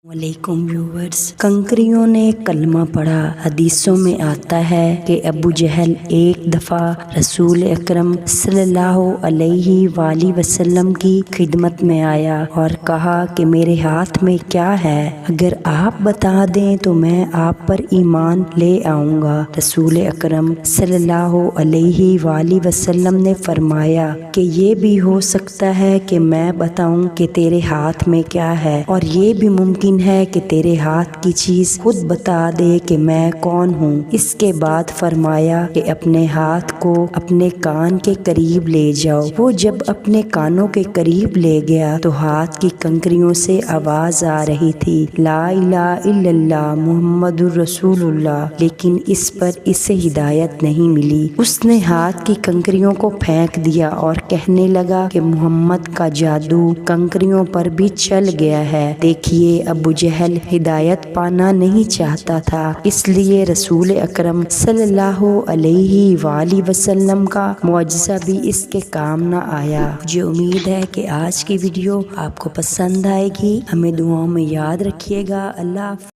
वालेकुम व्यूवर्स। कंकरियों ने कलमा पढ़ा। हदीसों में आता है कि अबू जहल एक दफ़ा रसूल अकरम सल्लल्लाहु अलैहि वसल्लम की खिदमत में आया और कहा कि मेरे हाथ में क्या है, अगर आप बता दें तो मैं आप पर ईमान ले आऊँगा। रसूल अकरम सल्लल्लाहु अलैहि वसल्लम ने फरमाया कि ये भी हो सकता है कि मैं बताऊं कि तेरे हाथ में क्या है, और ये भी मुमकिन है कि तेरे हाथ की चीज खुद बता दे कि मैं कौन हूँ। इसके बाद फरमाया कि अपने हाथ को अपने कान के करीब ले जाओ। वो जब अपने कानों के करीब ले गया तो हाथ की कंकरियों से आवाज आ रही थी, ला इलाहा इल्लल्लाह मुहम्मदुर रसूलुल्लाह, लेकिन इस पर इसे हिदायत नहीं मिली। उसने हाथ की कंकरियों को फेंक दिया और कहने लगा कि मोहम्मद का जादू कंकरियों पर भी चल गया है। देखिए, अबू जहल हिदायत पाना नहीं चाहता था, इसलिए रसूल अकरम सल्लल्लाहु अलैहि वसल्लम का मुआजिज़ा भी इसके काम न आया। मुझे उम्मीद है कि आज की वीडियो आपको पसंद आएगी। हमें दुआओं में याद रखिएगा। अल्लाह।